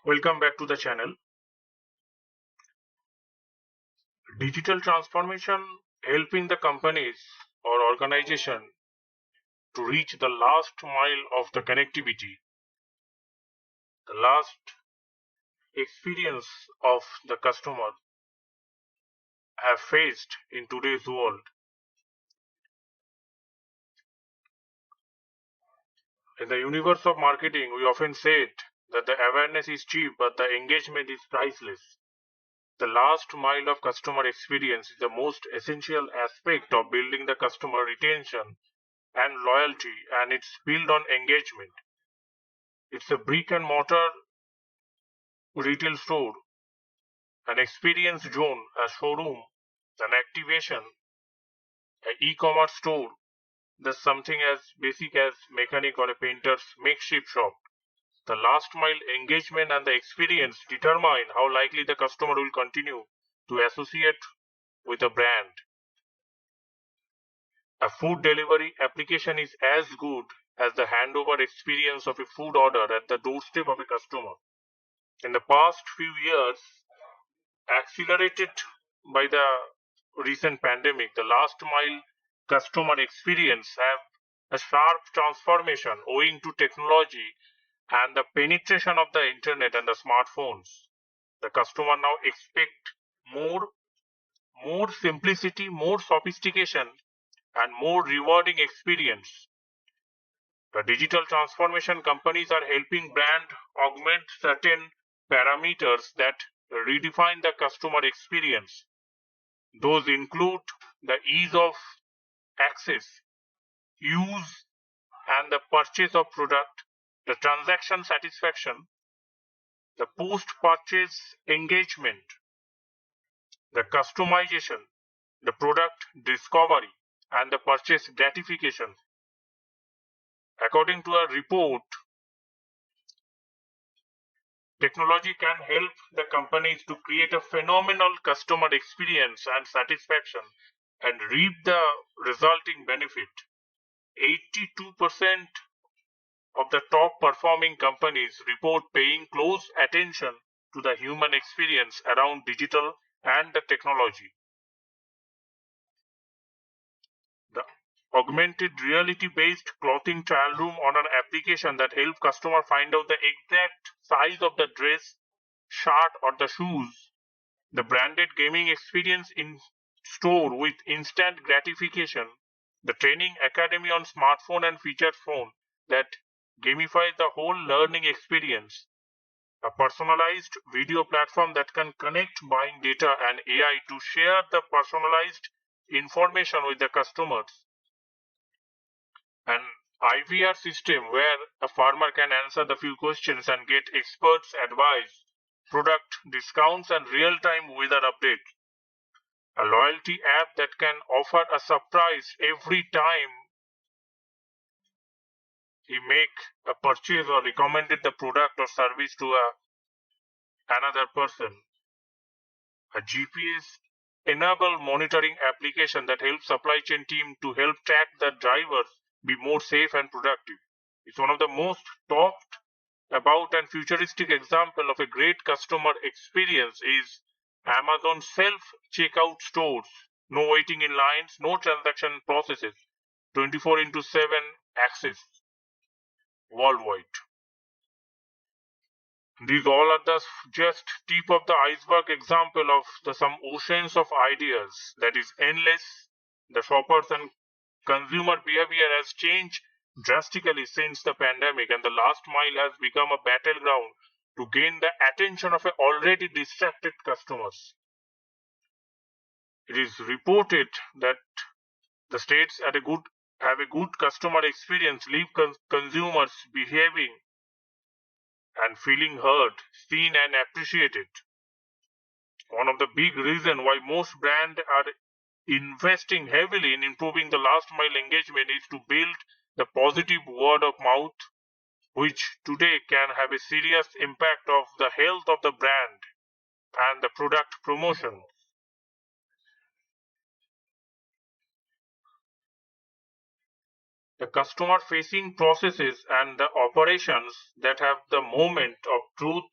Welcome back to the channel. Digital transformation helping the companies or organization to reach the last mile of the connectivity, the last experience of the customer have faced in today's world. In the universe of marketing, we often said that the awareness is cheap, but the engagement is priceless. The last mile of customer experience is the most essential aspect of building the customer retention and loyalty, and it's built on engagement. It's a brick and mortar retail store, an experience zone, a showroom, an activation, an e-commerce store. There's something as basic as mechanic or a painter's makeshift shop. The last mile engagement and the experience determine how likely the customer will continue to associate with a brand. A food delivery application is as good as the handover experience of a food order at the doorstep of a customer. In the past few years, accelerated by the recent pandemic, the last mile customer experience have a sharp transformation owing to technology and the penetration of the internet and the smartphones. The customer now expect more, more simplicity, more sophistication, and more rewarding experience. The digital transformation companies are helping brand augment certain parameters that redefine the customer experience. Those include the ease of access, use, and the purchase of product, the transaction satisfaction, the post-purchase engagement, the customization, the product discovery, and the purchase gratification. According to a report, technology can help the companies to create a phenomenal customer experience and satisfaction and reap the resulting benefit. 82% of the top performing companies report paying close attention to the human experience around digital and the technology. The augmented reality based clothing trial room on an application that helps customer find out the exact size of the dress, shirt or the shoes. The branded gaming experience in store with instant gratification. The training academy on smartphone and feature phone that gamifies the whole learning experience. A personalized video platform that can connect buying data and AI to share the personalized information with the customers. An IVR system where a farmer can answer the few questions and get experts' advice, product discounts, and real time weather updates. A loyalty app that can offer a surprise every time he make a purchase or recommended the product or service to another person. A GPS enable monitoring application that helps supply chain team to help track the drivers be more safe and productive. It's one of the most talked about and futuristic example of a great customer experience is Amazon self-checkout stores. No waiting in lines, no transaction processes, 24/7 access worldwide. These all are the just tip of the iceberg example of some oceans of ideas that is endless. The shoppers and consumer behavior has changed drastically since the pandemic, and the last mile has become a battleground to gain the attention of already distracted customers. It is reported that the states have a good customer experience, leave consumers behaving and feeling heard, seen and appreciated. One of the big reasons why most brands are investing heavily in improving the last mile engagement is to build the positive word of mouth, which today can have a serious impact of the health of the brand and the product promotion. The customer facing processes and the operations that have the moment of truth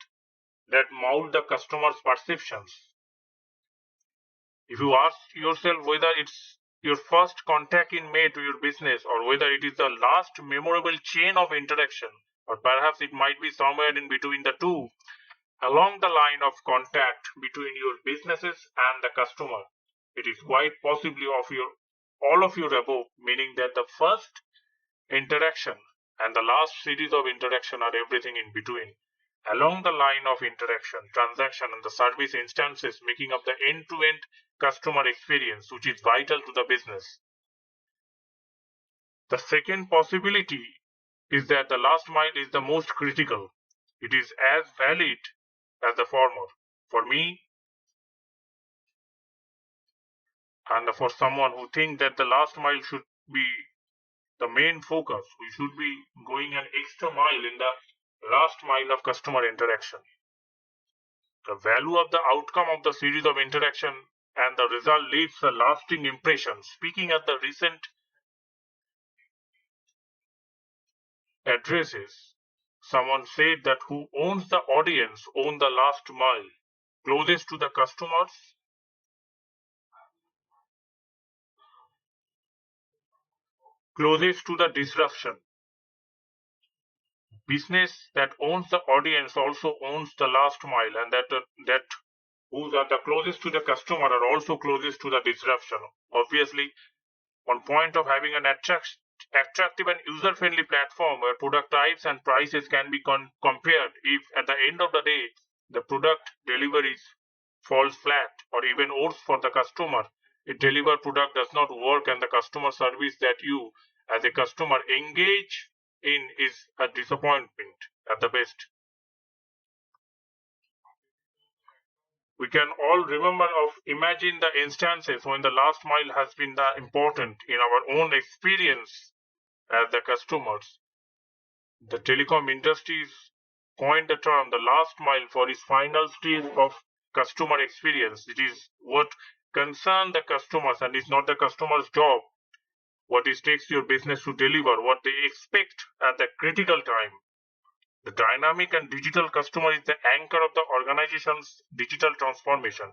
that mold the customer's perceptions. If you ask yourself whether it's your first contact in May to your business or whether it is the last memorable chain of interaction, or perhaps it might be somewhere in between the two, along the line of contact between your businesses and the customer, it is quite possibly all of your above, meaning that the first interaction and the last series of interaction are everything in between. Along the line of interaction, transaction, and the service instances making up the end-to-end customer experience, which is vital to the business. The second possibility is that the last mile is the most critical. It is as valid as the former. For me, and for someone who thinks that the last mile should be the main focus, we should be going an extra mile in the last mile of customer interaction. The value of the outcome of the series of interaction and the result leaves a lasting impression. Speaking at the recent addresses, someone said that who owns the audience own the last mile, closest to the customers, closest to the disruption. Business that owns the audience also owns the last mile, and that who are the closest to the customer are also closest to the disruption. Obviously, on point of having an attractive and user-friendly platform where product types and prices can be compared, if at the end of the day the product deliveries falls flat or even worse for the customer, a delivered product does not work and the customer service that you as a customer engage in is a disappointment at the best. We can all remember of imagine the instances when the last mile has been the important in our own experience as the customers. The telecom industries coined the term the last mile for its final stage of customer experience. It is what concerns the customers and is not the customer's job. What it takes your business to deliver, what they expect at the critical time. The dynamic and digital customer is the anchor of the organization's digital transformation.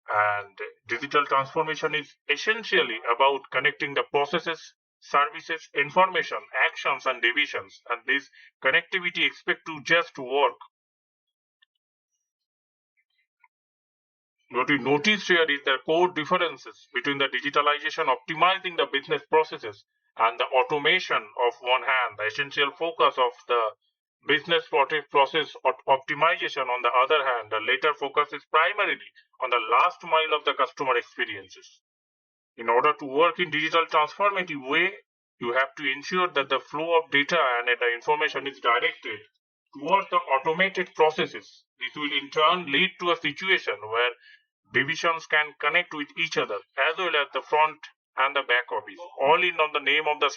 And digital transformation is essentially about connecting the processes, services, information, actions, and divisions. And this connectivity expect to just work. What we notice here is the core differences between the digitalization optimizing the business processes and the automation of one hand, the essential focus of the business process optimization on the other hand, the later focus is primarily on the last mile of the customer experiences. In order to work in digital transformative way, you have to ensure that the flow of data and the information is directed towards the automated processes. This will in turn lead to a situation where divisions can connect with each other as well as the front and the back office, all in on the name of the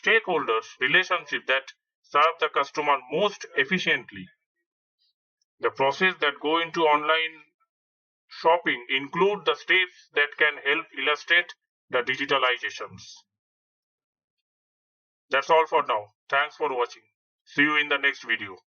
stakeholders relationship that serve the customer most efficiently. The process that go into online shopping include the steps that can help illustrate the digitalizations. That's all for now. Thanks for watching. See you in the next video.